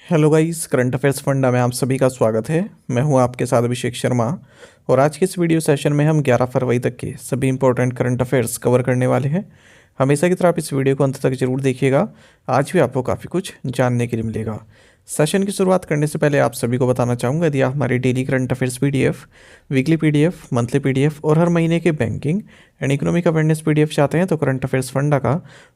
Hello guys, current affairs funda में आप सभी का स्वागत है। मैं हूं आपके साथ अभिषेक शर्मा और आज के इस वीडियो सेशन में हम 11 फरवरी तक के सभी इंपॉर्टेंट करंट अफेयर्स कवर करने वाले हैं। हमेशा की तरह आप इस वीडियो को अंत तक जरूर देखिएगा। आज भी आपको काफ़ी कुछ जानने के लिए मिलेगा। सेशन की शुरुआत करने से पहले आप सभी को बताना चाहूँगा, यदि आप हमारे daily current affairs PDF, weekly PDF, monthly PDF और हर महीने के banking and economic awareness PDF चाहते हैं तो करंट अफेयर्स फंडा का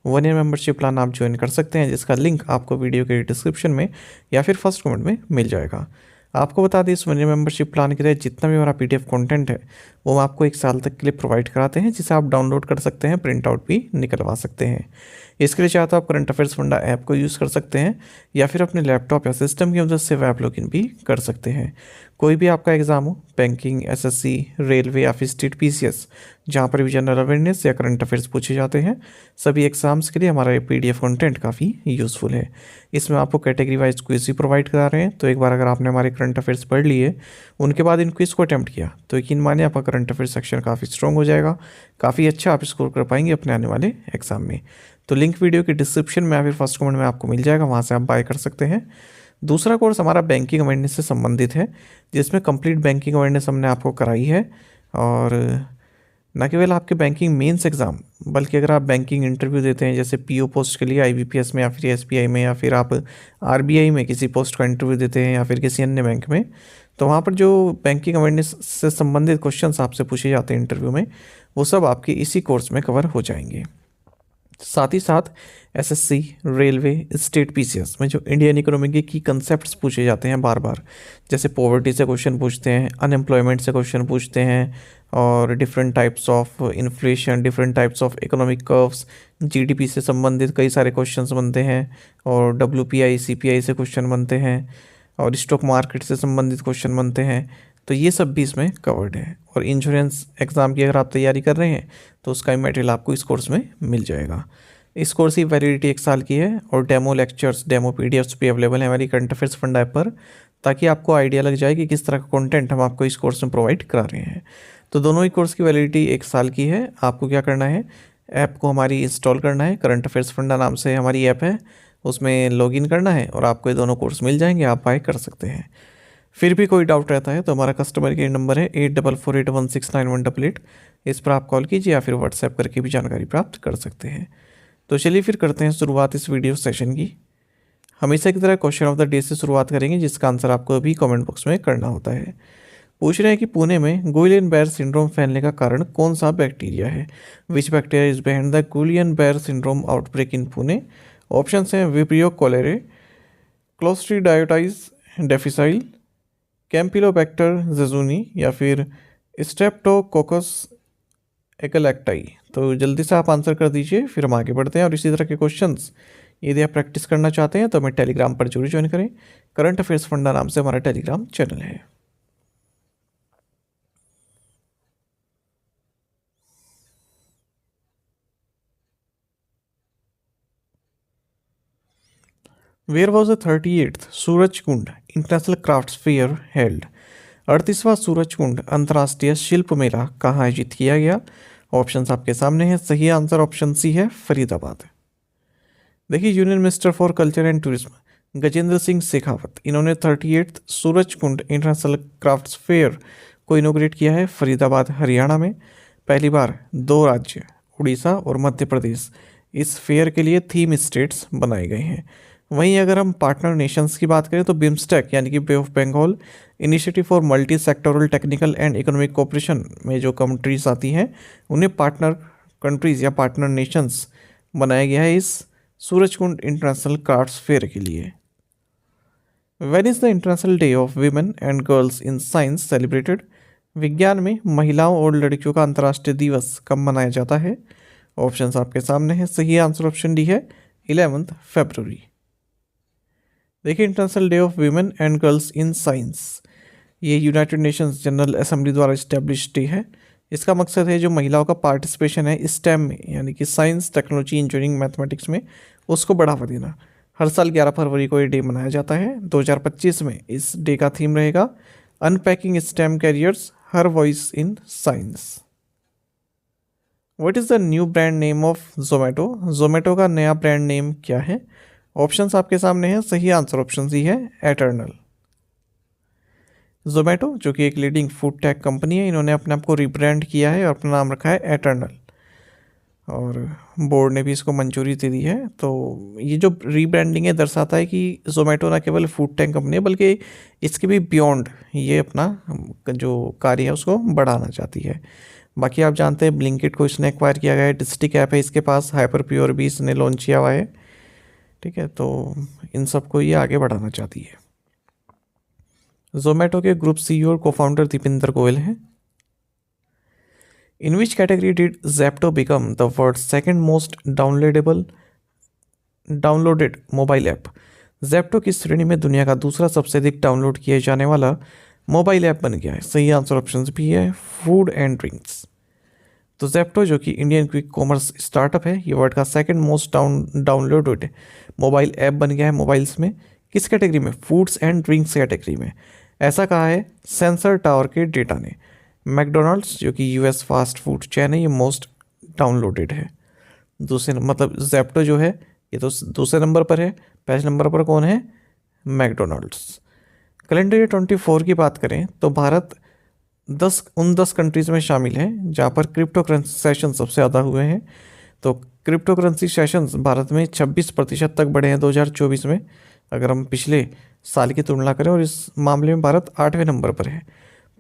1 ईयर मेंबरशिप प्लान आप ज्वाइन कर सकते हैं, जिसका लिंक आपको वीडियो के डिस्क्रिप्शन में या फिर फर्स्ट कमेंट में मिल जाएगा। आपको बता दें, इस 1 ईयर मेंबरशिप प्लान के तहत जितना भी हमारा पीडीएफ कंटेंट है वो हम आपको 1 साल तक के लिए प्रोवाइड कराते हैं, जिसे आप डाउनलोड कर सकते हैं, प्रिंट आउट भी निकलवा सकते हैं। इसके लिए चाहे तो आप करंट अफेयर्स फंडा ऐप को यूज़ कर सकते हैं या फिर अपने लैपटॉप या सिस्टम की मदद से ऐप लॉगिन भी कर सकते हैं। कोई भी आपका एग्जाम हो, बैंकिंग, एसएससी, रेलवे या फिर स्टेट पीसीएस, जहाँ पर भी जनरल अवेयरनेस या करंट अफेयर्स पूछे जाते हैं, सभी एग्जाम्स के लिए हमारा ये पीडीएफ कंटेंट काफ़ी यूज़फुल है। इसमें आपको कैटेगरी वाइज क्विज भी प्रोवाइड करा रहे हैं, तो एक बार अगर आपने हमारे करंट अफेयर्स पढ़ लिए, उनके बाद इन क्विज को अटैम्प्ट किया, तो यकीन मानिए आपका करंट अफेयर सेक्शन काफ़ी स्ट्रॉन्ग हो जाएगा, काफ़ी अच्छा आप स्कोर कर पाएंगे अपने आने वाले एग्जाम में। तो लिंक वीडियो के डिस्क्रिप्शन में या फिर फर्स्ट कमेंट में आपको मिल जाएगा, वहाँ से आप बाय कर सकते हैं। दूसरा कोर्स हमारा बैंकिंग अवेयरनेस से संबंधित है, जिसमें कंप्लीट बैंकिंग अवेयरनेस हमने आपको कराई है। और न केवल आपके बैंकिंग मेंस एग्ज़ाम, बल्कि अगर आप बैंकिंग इंटरव्यू देते हैं, जैसे पीओ पोस्ट के लिए आईबीपीएस में या फिर एसबीआई में, या फिर आप आरबीआई में किसी पोस्ट का इंटरव्यू देते हैं या फिर किसी अन्य बैंक में, तो वहाँ पर जो बैंकिंग अवेयरनेस से संबंधित क्वेश्चंस आपसे पूछे जाते हैं इंटरव्यू में, वो सब आपके इसी कोर्स में कवर हो जाएंगे। साथ ही साथ एसएससी, रेलवे, स्टेट पीसीएस में जो इंडियन इकोनॉमी के की कंसेप्ट्स पूछे जाते हैं बार बार, जैसे पॉवर्टी से क्वेश्चन पूछते हैं, अनएम्प्लॉयमेंट से क्वेश्चन पूछते हैं, और different types of inflation, different types of economic curves, GDP से संबंधित कई सारे क्वेश्चंस बनते हैं, और डब्ल्यूपीआई, सीपीआई से क्वेश्चन बनते हैं, और स्टॉक मार्केट से संबंधित क्वेश्चन बनते हैं। तो ये सब भी इसमें कवर्ड है। और इंश्योरेंस एग्ज़ाम की अगर आप तैयारी कर रहे हैं तो उसका मटेरियल आपको इस कोर्स में मिल जाएगा। इस कोर्स की वैलिडिटी 1 साल की है और डेमो लेक्चर्स, डेमो पीडीएफ्स भी अवेलेबल है हमारी करंट अफेयर्स फंड ऐप पर, ताकि आपको आइडिया लग जाए कि किस तरह का कंटेंट हम आपको इस कोर्स में प्रोवाइड करा रहे हैं। तो दोनों ही कोर्स की वैलिडिटी 1 साल की है। आपको क्या करना है, ऐप को हमारी इंस्टॉल करना है, करंट अफेयर्स फंडा नाम से हमारी ऐप है, उसमें लॉगिन करना है और आपको ये दोनों कोर्स मिल जाएंगे, आप बाय कर सकते हैं। फिर भी कोई डाउट रहता है तो हमारा कस्टमर केयर नंबर है 8448169188। इस पर आप कॉल कीजिए या फिर व्हाट्सएप करके भी जानकारी प्राप्त कर सकते हैं। तो चलिए फिर करते हैं शुरुआत इस वीडियो सेशन की। हमेशा की तरह क्वेश्चन ऑफ द डे से शुरुआत करेंगे, जिसका आंसर आपको अभी कमेंट बॉक्स में करना होता है। पूछ रहे हैं कि पुणे में गुइलियन बेयर सिंड्रोम फैलने का कारण कौन सा बैक्टीरिया है। Which bacteria is behind the Guillain Barre syndrome outbreak in Pune. Option हैं Vibrio cholerae, Clostridioides difficile, Campylobacter jejuni या फिर स्ट्रेप्टोकोकस एकलेक्टाई। तो जल्दी से आप आंसर कर दीजिए, फिर हम आगे बढ़ते हैं। और इसी तरह के क्वेश्चंस यदि आप प्रैक्टिस करना चाहते हैं तो हमें टेलीग्राम पर जरूर ज्वाइन करें। करंट अफेयर्स फंडा नाम से हमारा टेलीग्राम चैनल है। Where was the 38th Suraj Kund international crafts fair held. 38वां सूरज कुंड अंतर्राष्ट्रीय शिल्प मेला कहाँ आयोजित किया गया। ऑप्शंस आपके सामने हैं। सही आंसर ऑप्शन सी है, फरीदाबाद। देखिए, union minister for culture and tourism Gajendra Singh Shekhawat, इन्होंने 38th Suraj Kund international crafts fair को इनोग्रेट किया है फरीदाबाद, हरियाणा में। पहली बार 2 राज्य, उड़ीसा और मध्य प्रदेश, इस फेयर के लिए थीम स्टेट्स बनाए गए हैं। वहीं अगर हम पार्टनर नेशंस की बात करें तो बिम्स्टेक यानी कि bay of Bengal initiative for multi sectoral technical and economic cooperation में जो कंट्रीज आती हैं, उन्हें पार्टनर कंट्रीज या पार्टनर नेशंस बनाया गया है इस सूरजकुंड इंटरनेशनल क्राफ्ट्स फेयर के लिए। When is the international day of women and girls in science celebrated. विज्ञान में महिलाओं और लड़कियों का अंतर्राष्ट्रीय दिवस कब मनाया जाता है। ऑप्शंस आपके सामने हैं। सही आंसर ऑप्शन डी है, 11 फरवरी। देखिए, international day of women and girls in science, ये यूनाइटेड नेशंस जनरल असेंबली द्वारा इस्टेब्लिश डे है। इसका मकसद है जो महिलाओं का पार्टिसिपेशन है स्टेम में, यानी कि साइंस, टेक्नोलॉजी, इंजीनियरिंग, मैथमेटिक्स में, उसको बढ़ावा देना। हर साल 11 फरवरी को ये डे मनाया जाता है। 2025 में इस डे का थीम रहेगा unpacking stem carriers, her voice in science. What is the new brand name of Zomato. Zomato का नया ब्रांड नेम क्या है। ऑप्शंस आपके सामने हैं, सही आंसर ऑप्शन सी है एटर्नल। जोमेटो जो कि एक लीडिंग फूड टेक कंपनी है, इन्होंने अपने आप को रिब्रांड किया है और अपना नाम रखा है एटर्नल, और बोर्ड ने भी इसको मंजूरी दे दी है। तो ये जो रीब्रांडिंग है दर्शाता है कि जोमेटो ना केवल फूड टेक कंपनी है बल्कि इसके भी बियॉन्ड ये अपना जो कार्य है उसको बढ़ाना चाहती है। बाकी आप जानते हैं ब्लिंकिट को इसने एक्वायर किया गया है, डिस्ट्रिक्ट ऐप है इसके पास, हाइपर प्योर भी इसने लॉन्च किया हुआ है। ठीक है, तो इन सबको ये आगे बढ़ाना चाहती है। जोमेटो के ग्रुप सीईओ और को-फाउंडर दीपिंदर गोयल हैं। In which category did Zepto become the world's second most downloaded mobile app? Zepto किस श्रेणी में दुनिया का दूसरा सबसे अधिक डाउनलोड किया जाने वाला मोबाइल ऐप बन गया है? सही आंसर ऑप्शन भी है फूड एंड ड्रिंक्स। तो Zepto जो कि इंडियन क्विक कॉमर्स स्टार्टअप है, ये वर्ल्ड का second most downloaded mobile app बन गया है मोबाइल्स में। किस कैटेगरी में? फूड्स एंड ड्रिंक्स कैटेगरी में। ऐसा कहा है सेंसर टावर के डेटा ने। मैकडोनल्ड्स जो कि यूएस फास्ट फूड चैन है, ये मोस्ट डाउनलोडेड है। दूसरे मतलब जेप्टो जो है ये तो दूसरे नंबर पर है, पहले नंबर पर कौन है? मैकडोनल्ड्स। कैलेंडर ईयर 24 की बात करें तो भारत 10 कंट्रीज़ में शामिल है जहाँ पर क्रिप्टो करेंसी सेशन सबसे ज़्यादा हुए हैं। तो क्रिप्टो करेंसी सेशंस भारत में 26% तक बढ़े हैं 2024 में, अगर हम पिछले साल की तुलना करें, और इस मामले में भारत 8वें नंबर पर है,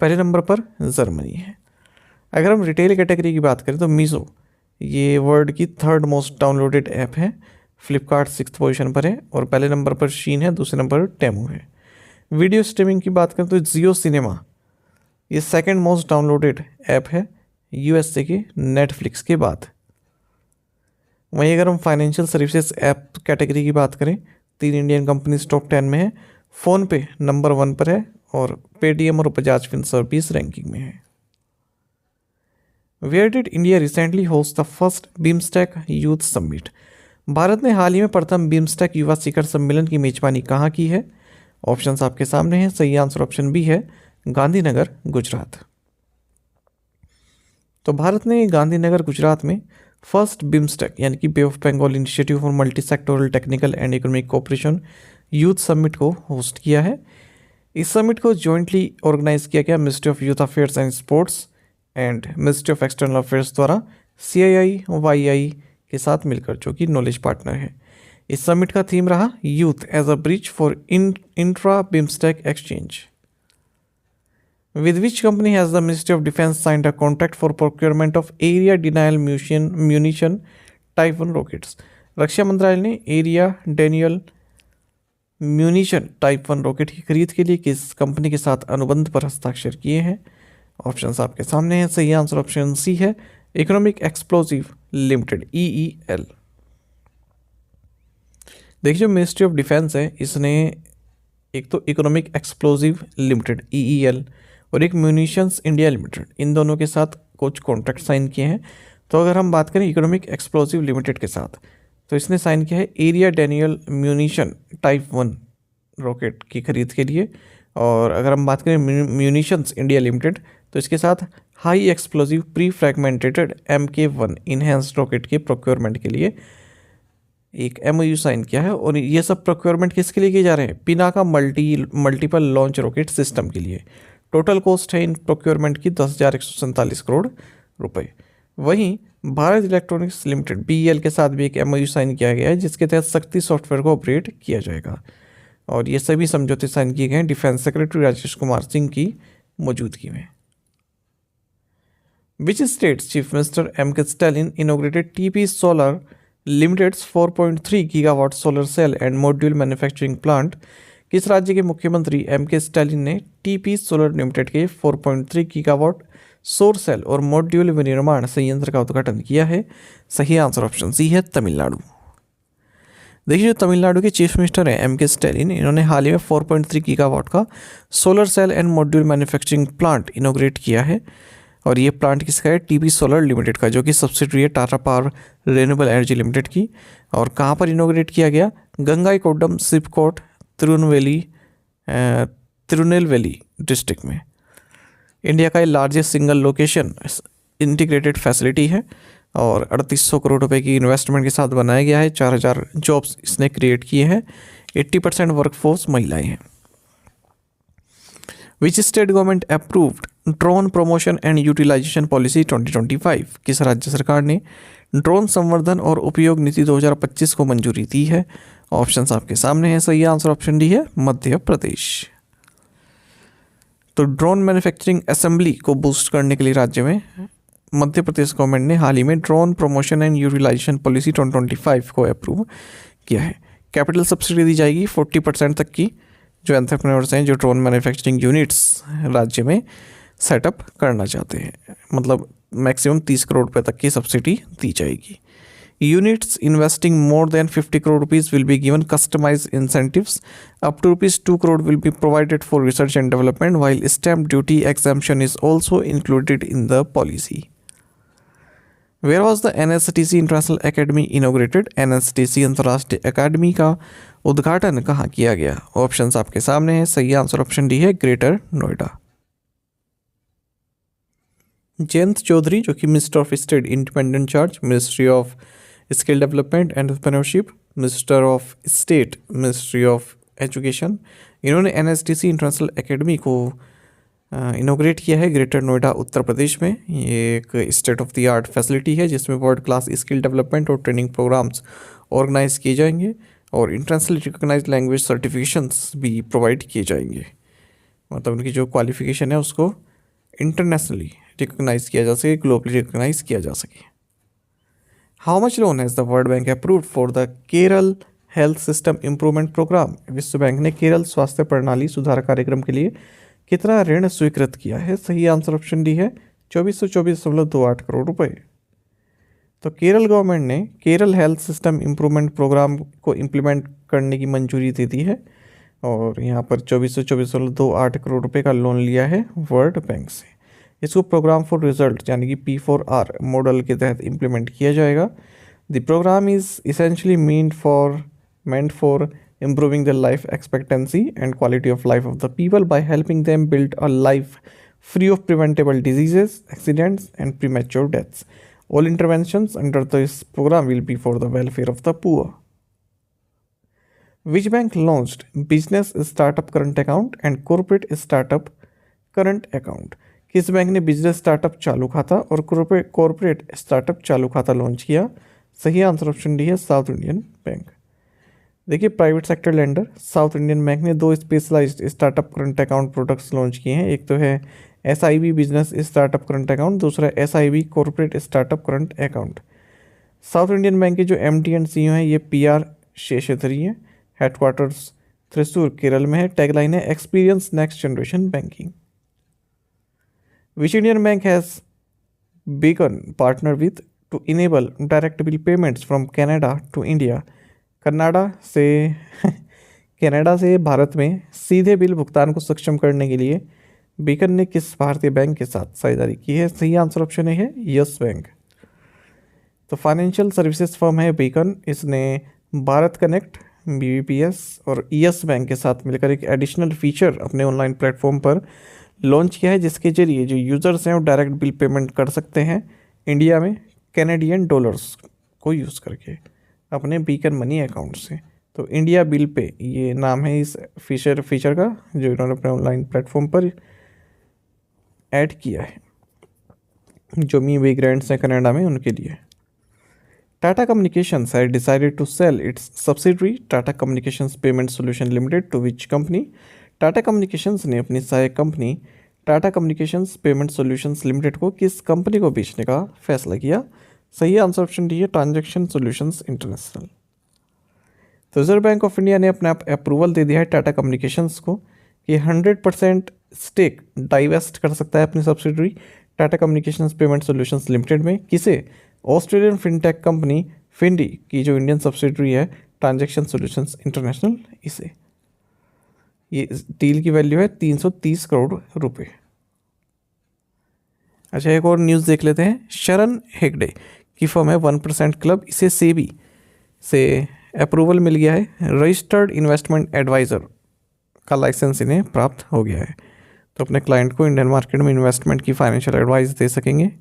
पहले नंबर पर जर्मनी है। अगर हम रिटेल कैटेगरी की बात करें तो मीज़ो ये वर्ल्ड की 3rd मोस्ट डाउनलोडेड ऐप है। फ्लिपकार्ट 6th पोजीशन पर है और पहले नंबर पर शीन है, दूसरे नंबर पर टेमू है। वीडियो स्ट्रीमिंग की बात करें तो जियो सिनेमा ये 2nd मोस्ट डाउनलोडेड ऐप है यूएसए के नेटफ्लिक्स के बाद। वहीं अगर हम फाइनेंशियल सर्विसेज ऐप कैटेगरी की बात करें, 3 इंडियन कंपनीज टॉप 10 में है। फ़ोनपे नंबर 1 पर है और पेटीएम और बजाज फिनसर्व भी इस रैंकिंग में है। Where did India recently host the first BIMSTEC youth summit? Bharat ने हाल ही में प्रथम बिम्स्टेक युवा शिखर सम्मेलन की मेजबानी कहाँ की है? ऑप्शंस आपके सामने हैं, सही आंसर ऑप्शन बी है गांधीनगर गुजरात। तो भारत ने गांधीनगर गुजरात में फर्स्ट बिम्स्टेक यानी कि bay of Bengal initiative for multi sectoral technical and economic cooperation youth summit को होस्ट किया है। इस समिट को जॉइंटली ऑर्गेनाइज किया गया ministry of youth affairs and sports and ministry of external affairs द्वारा CII-YI के साथ मिलकर, जो कि नॉलेज पार्टनर है। इस समिट का थीम रहा youth as a bridge for intra BIMSTEC exchange. With which company has the Ministry of Defense signed a contract for procurement of area denial munition Type 1 rockets? रक्षा मंत्रालय ने area Daniel munition type 1 rocket की खरीद के लिए किस company के साथ अनुबंध पर हस्ताक्षर किए हैं? ऑप्शंस आपके सामने हैं, सही आंसर ऑप्शन सी है इकोनॉमिक एक्सप्लोजिव लिमिटेड EEL। देखिए जो मिनिस्ट्री ऑफ डिफेंस है इसने एक तो इकोनॉमिक एक्सप्लोजिव लिमिटेड EEL और एक म्यूनिशंस इंडिया लिमिटेड, इन दोनों के साथ कुछ कॉन्ट्रैक्ट साइन किए हैं। तो अगर हम बात करें इकोनॉमिक एक्सप्लोजिव लिमिटेड के साथ, तो इसने साइन किया है area Daniel munition type 1 rocket की खरीद के लिए। और अगर हम बात करें म्यूनिशंस इंडिया लिमिटेड, तो इसके साथ high explosive pre fragmented MK1 enhanced rocket के प्रोक्योरमेंट के लिए एक MOU साइन किया है। और ये सब प्रोक्योरमेंट किसके लिए किए जा रहे हैं? Pinaka multiple launch rocket system के लिए। टोटल कॉस्ट है इन प्रोक्योरमेंट की 10,147 करोड़ रुपए। वहीं भारत इलेक्ट्रॉनिक्स लिमिटेड BEL के साथ भी एक MOU साइन किया गया है जिसके तहत शक्ति सॉफ्टवेयर को ऑपरेट किया जाएगा। और ये सभी समझौते साइन किए गए हैं डिफेंस सेक्रेटरी राजेश कुमार सिंह की मौजूदगी में। Which state's Chief Minister M.K. Stalin inaugurated TP Solar Limited's 4.3 gigawatt solar cell and module manufacturing plant? किस राज्य के मुख्यमंत्री M.K. स्टैलिन ने TP सोलर लिमिटेड के 4.3 गीगावाट सौर सेल और मॉड्यूल विनिर्माण संयंत्र का उद्घाटन किया है? सही आंसर ऑप्शन सी है तमिलनाडु। देखिए जो तमिलनाडु के चीफ मिनिस्टर हैं M.K. स्टैलिन, इन्होंने हाल ही में 4.3 गीगावाट का solar cell and module manufacturing plant inaugurate किया है। और ये प्लांट किसका है? TP सोलर लिमिटेड का, जो कि सब्सिडरी है Tata power renewable energy limited की। और कहाँ पर इनोग्रेट किया गया? गंगाईकोंडम सिपकोट तिरुनेलवेली डिस्ट्रिक्ट में। इंडिया का ये largest single location integrated facility है और 3800 करोड़ रुपए की इन्वेस्टमेंट के साथ बनाया गया है। 4000 जॉब्स इसने क्रिएट किए हैं। 80% वर्कफोर्स महिलाएं हैं। Which state government approved drone promotion and utilization policy 2025? किस राज्य सरकार ने ड्रोन संवर्धन और उपयोग नीति 2025 को मंजूरी दी है? ऑप्शंस आपके सामने हैं। सही आंसर ऑप्शन डी है मध्य प्रदेश। तो ड्रोन मैन्युफैक्चरिंग असेंबली को बूस्ट करने के लिए राज्य में मध्य प्रदेश गवर्नमेंट ने हाल ही में drone promotion and utilization policy 2025 को अप्रूव किया है। कैपिटल सब्सिडी दी जाएगी 40% तक की जो एंटरप्रेन्योर्स हैं जो ड्रोन मैन्युफैक्चरिंग यूनिट्स राज्य में सेटअप करना चाहते हैं। मतलब मैक्सिमम 30 करोड़ रुपए तक की सब्सिडी दी जाएगी। Units investing more than 50 crore rupees will be given customized incentives. Up to rupees 2 crore will be provided for research and development, while stamp duty exemption is also included in the policy. Where was the NSTC International Academy inaugurated? NSTC अंतर्राष्ट्रीय अकादमी का उद्घाटन कहाँ किया गया? Options आपके सामने हैं। सही आंसर ऑप्शन डी है ग्रेटर नोएडा। जयंत चौधरी जो कि minister of state independent charge ministry of skill development and entrepreneurship, minister of state ministry of education, इन्होंने NSTC इंटरनेशनल एकेडमी को इनोग्रेट किया है ग्रेटर नोएडा उत्तर प्रदेश में। ये एक state of the art facility है जिसमें वर्ल्ड क्लास स्किल डेवलपमेंट और ट्रेनिंग प्रोग्राम्स ऑर्गेनाइज किए जाएंगे और इंटरनेशनल रिकॉग्नाइज्ड लैंग्वेज सर्टिफिकेशंस भी प्रोवाइड किए जाएंगे। मतलब उनकी जो क्वालिफिकेशन है उसको इंटरनेशनली रिकॉग्नाइज किया जा सके, ग्लोबली रिकॉग्नाइज किया जा सके। How much loan has the World Bank approved for the Kerala health system improvement programme? विश्व बैंक ने केरल स्वास्थ्य प्रणाली सुधार कार्यक्रम के लिए कितना ऋण स्वीकृत किया है? सही आंसर ऑप्शन डी है 2424.28 करोड़ रुपए। तो केरल गवर्नमेंट ने Kerala health system improvement programme को इम्प्लीमेंट करने की मंजूरी दे दी है और यहाँ पर 2424.28 करोड़ रुपए का लोन लिया है वर्ल्ड बैंक से। इसको प्रोग्राम फॉर रिजल्ट यानी कि P4R मॉडल के तहत इम्प्लीमेंट किया जाएगा। The programme is essentially meant for improving the life expectancy and quality of life of the people by helping them build a life free of preventable diseases, accidents, and premature deaths. All interventions under this program will be for the welfare of the poor. Which bank launched business startup current account and corporate startup current account? किस bank ने business startup चालू खाता और corporate startup चालू खाता launch किया? सही answer option D है साउथ इंडियन बैंक। देखिए private sector lender South Indian Bank ने 2 specialised startup current account products launch किए हैं। एक तो है SIB business startup current account, दूसरा SIB corporate startup current account. South Indian Bank के जो MD एंड CEO हैं ये PR शेषाद्री हैं। हेडक्वार्टर्स थ्रिसूर केरल में है। टैगलाइन है experience next generation banking. Which Indian bank has begun partner with to enable direct bill payments from Canada to India? Canada से भारत में सीधे बिल भुगतान को सक्षम करने के लिए बीकन ने किस भारतीय बैंक के साथ साझेदारी की है? सही आंसर ऑप्शन है यस बैंक। तो फाइनेंशियल सर्विसेज फर्म है बीकन। इसने भारत कनेक्ट, BBPS और यस बैंक के साथ मिलकर एक एडिशनल फीचर अपने ऑनलाइन प्लेटफॉर्म पर लॉन्च किया है जिसके जरिए जो यूज़र्स हैं वो डायरेक्ट बिल पेमेंट कर सकते हैं इंडिया में कैनेडियन डॉलर्स को यूज़ करके अपने बीकन मनी अकाउंट से। तो इंडिया बिल पे ये नाम है इस फीचर का जो इन्होंने अपने ऑनलाइन प्लेटफॉर्म पर ऐड किया है जो मिग्रेंट्स हैं कनाडा में उनके लिए। Tata Communications had decided to sell its subsidiary Tata Communications payment solution limited to which company? Tata Communications ने अपनी सहायक company Tata Communications payment solutions limited को किस कंपनी को बेचने का फैसला किया? सही आंसर ऑप्शन डी है ट्रांजैक्शन सॉल्यूशंस इंटरनेशनल। तो रिजर्व बैंक ऑफ इंडिया ने अपने आप अप्रूवल दे दिया है टाटा कम्युनिकेशंस को कि 100% स्टेक डाइवेस्ट कर सकता है अपनी subsidiary Tata Communications payment solutions limited में। किसे? ऑस्ट्रेलियन फिनटेक कंपनी फिंडी की जो इंडियन सब्सिडरी है ट्रांजैक्शन सॉल्यूशंस इंटरनेशनल, इसे। ये डील की वैल्यू है 330 करोड़ रुपए। अच्छा एक और न्यूज़ देख लेते हैं। शरण हेगड़े की फर्म है 1% क्लब, इसे सेबी से अप्रूवल मिल गया है। रजिस्टर्ड इन्वेस्टमेंट एडवाइज़र का लाइसेंस इन्हें प्राप्त हो गया है तो अपने क्लाइंट को इंडियन मार्केट में इन्वेस्टमेंट की फाइनेंशियल एडवाइस दे सकेंगे।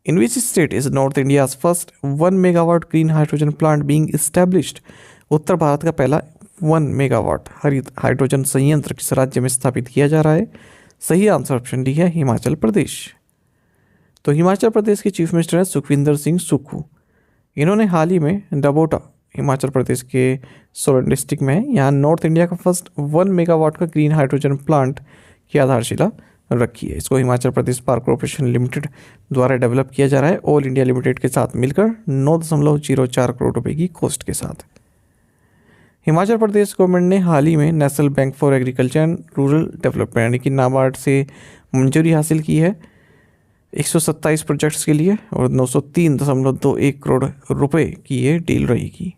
In which state is North India's first 1 megawatt green hydrogen plant being established? उत्तर भारत का पहला 1 मेगावाट हरित हाइड्रोजन संयंत्र किस राज्य में स्थापित किया जा रहा है? सही आंसर ऑप्शन डी है हिमाचल प्रदेश। तो हिमाचल प्रदेश के चीफ मिनिस्टर हैं सुखविंदर सिंह सुक्खू। इन्होंने हाल ही में डबोटा हिमाचल प्रदेश के सोलन डिस्ट्रिक्ट में यहाँ नॉर्थ इंडिया का फर्स्ट 1 मेगावाट का ग्रीन हाइड्रोजन प्लांट की आधारशिला रखी है। इसको Himachal Pradesh power corporation limited द्वारा डेवलप किया जा रहा है ऑल इंडिया लिमिटेड के साथ मिलकर 9.04 करोड़ रुपए की कॉस्ट के साथ। हिमाचल प्रदेश गवर्नमेंट ने हाल ही में national bank for agriculture and rural development यानी कि नाबार्ड से मंजूरी हासिल की है 127 प्रोजेक्ट्स के लिए और 903.21 करोड़ रुपए की ये डील रहेगी।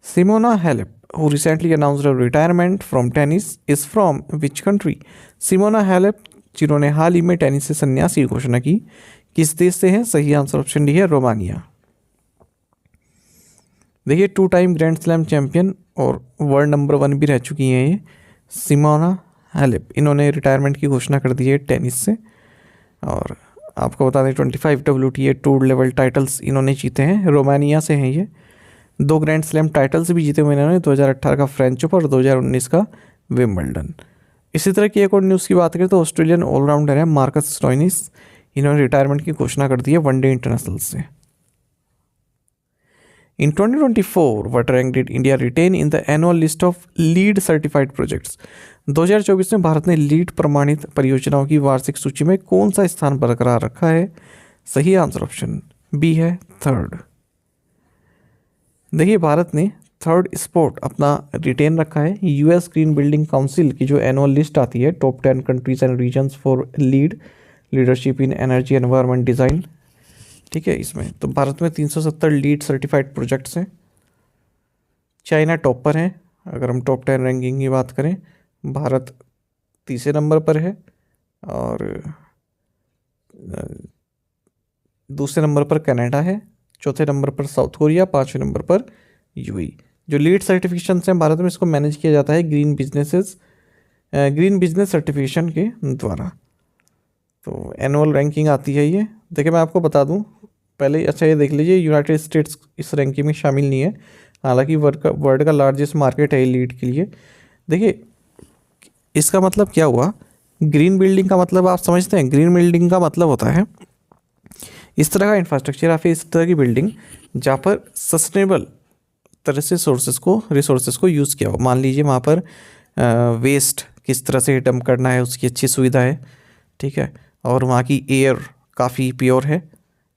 Simona Halep who recently announced her retirement from tennis is from which country? Simona Halep जिन्होंने हाल ही में टेनिस से संन्यास की घोषणा की किस देश से है? सही आंसर ऑप्शन डी है रोमानिया। देखिए 2 टाइम ग्रैंड स्लैम चैंपियन और वर्ल्ड नंबर 1 भी रह चुकी हैं ये सिमोना हैलेप। इन्होंने रिटायरमेंट की घोषणा कर दी है टेनिस से और आपको बता दें 25 WTA टूर लेवल टाइटल्स इन्होंने जीते हैं। रोमानिया से हैं ये। 2 ग्रैंड स्लैम टाइटल्स भी जीते हुए इन्होंने 2018 का फ्रेंच ओपन और 2019 का विंबलडन। इसी तरह की एक और न्यूज़ की बात करें तो ऑस्ट्रेलियन ऑलराउंडर है मार्कस स्टोइनिस। इन्होंने रिटायरमेंट की घोषणा कर दी है वनडे इंटरनेशनल से। In 2024, what rank did India retain in the annual list of LEED certified projects? 2024 में भारत ने लीड प्रमाणित परियोजनाओं की वार्षिक सूची में कौन सा स्थान बरकरार रखा है? सही आंसर ऑप्शन बी है 3rd। देखिए भारत ने 3rd स्पॉट अपना रिटेन रखा है। यूएस ग्रीन बिल्डिंग काउंसिल की जो एनुअल लिस्ट आती है top 10 countries and reasons for leadership in energy environment design, ठीक है, इसमें तो भारत में 370 लीड सर्टिफाइड प्रोजेक्ट्स हैं। चाइना टॉप पर है। अगर हम टॉप 10 रैंकिंग की बात करें भारत तीसरे नंबर पर है और दूसरे नंबर पर कनाडा है, चौथे नंबर पर साउथ कोरिया, 5वें नंबर पर यूएई। जो लीड सर्टिफिकेशंस हैं भारत में इसको मैनेज किया जाता है ग्रीन बिजनेस सर्टिफिकेशन के द्वारा। तो एनुअल रैंकिंग आती है ये। देखिए मैं आपको बता दूं पहले, अच्छा ये देख लीजिए यूनाइटेड स्टेट्स इस रैंकिंग में शामिल नहीं है, हालांकि वर्ल्ड का लार्जेस्ट मार्केट है लीड के लिए। देखिए इसका मतलब क्या हुआ, ग्रीन बिल्डिंग का मतलब आप समझते हैं, ग्रीन बिल्डिंग का मतलब होता है इस तरह का इंफ्रास्ट्रक्चर या फिर इस तरह की बिल्डिंग जहाँ पर सस्टेनेबल तरह से रिसोर्सेज को यूज़ किया हो। मान लीजिए वहाँ पर वेस्ट किस तरह से डंप करना है उसकी अच्छी सुविधा है, ठीक है, और वहाँ की एयर काफ़ी प्योर है,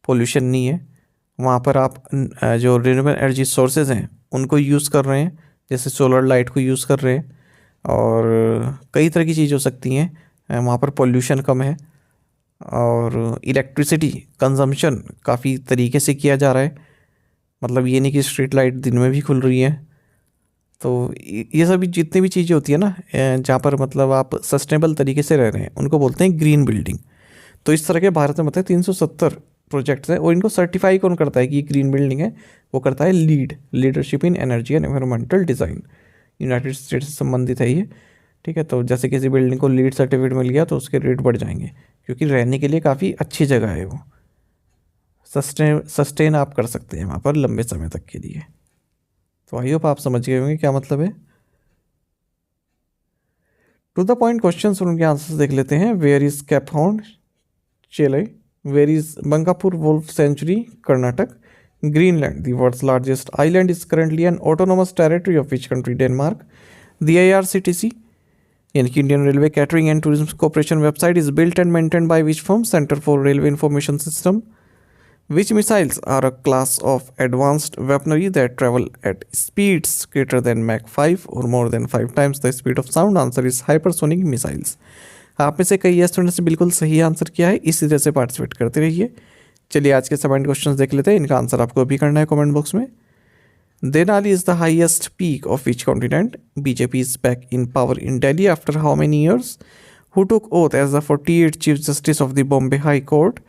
पोल्यूशन नहीं है। वहाँ पर आप जो रिन्यूएबल एनर्जी सोर्सेज हैं उनको यूज़ कर रहे हैं, जैसे सोलर लाइट को यूज़ कर रहे हैं और कई तरह की चीज़ हो सकती हैं। वहाँ पर पोल्यूशन कम है और इलेक्ट्रिसिटी कंजम्पशन काफ़ी तरीके से किया जा रहा है। मतलब ये नहीं कि स्ट्रीट लाइट दिन में भी खुल रही है। तो ये सभी जितनी भी चीज़ें होती है ना जहाँ पर मतलब आप सस्टेनेबल तरीके से रह रहे हैं उनको बोलते हैं ग्रीन बिल्डिंग। तो इस तरह के भारत में मतलब 370 प्रोजेक्ट्स हैं और इनको सर्टिफाई कौन करता है कि ये ग्रीन बिल्डिंग है? वो करता है leadership in energy and environmental design. United states से संबंधित है ये, ठीक है। तो जैसे किसी बिल्डिंग को लीड सर्टिफिकेट मिल गया तो उसके रेट बढ़ जाएंगे क्योंकि रहने के लिए काफ़ी अच्छी जगह है, वो सस्टेन आप कर सकते हैं वहाँ पर लंबे समय तक के लिए। तो आई होप आप समझ गए होंगे क्या मतलब है। टू द पॉइंट क्वेश्चन उनके आंसर्स देख लेते हैं। Where is cape hound chele? Where is Bankapur wolf sanctuary Karnataka? Greenland the world's largest island is currently an autonomous territory of which country? Denmark. The IRCTC यानी कि Indian railway catering and tourism corporation website is built and maintained by which firm? Centre for railway information system. Which missiles are a class of advanced weaponry that travel at speeds greater than Mach 5 or more than 5 times the speed of sound? Answer is hypersonic missiles. आप में से कई students ने बिल्कुल सही answer किया है, इसी तरह से पार्टिसिपेट करते रहिए। चलिए आज के 7 क्वेश्चंस देख लेते हैं, इनका आंसर आपको अभी करना है कमेंट बॉक्स में। Denali is the highest peak of which continent? BJP is back in power in Delhi after how many years? Who took oath as the 48th Chief Justice of the Bombay High Court?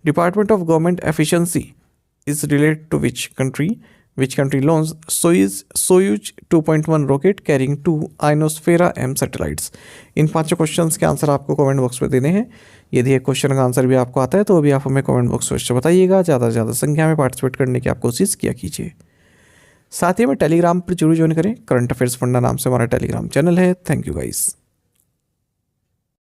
Department of Government Efficiency is related to which country? Which country launch Soyuz 2.1 rocket carrying 2 आइनोस्फेरा M satellites. In 5 questions के answer आपको comment box में देने हैं। यदि एक question का answer भी आपको आता है तो अभी आप हमें कमेंट बॉक्स में बताइएगा। ज़्यादा से ज़्यादा संख्या में पार्टिसिपेट करने की आप कोशिश किया कीजिए। साथ ही में टेलीग्राम पर जरूर ज्वाइन करें। करंट अफेयर्स फंडा नाम से हमारा टेलीग्राम चैनल है। Thank you guys.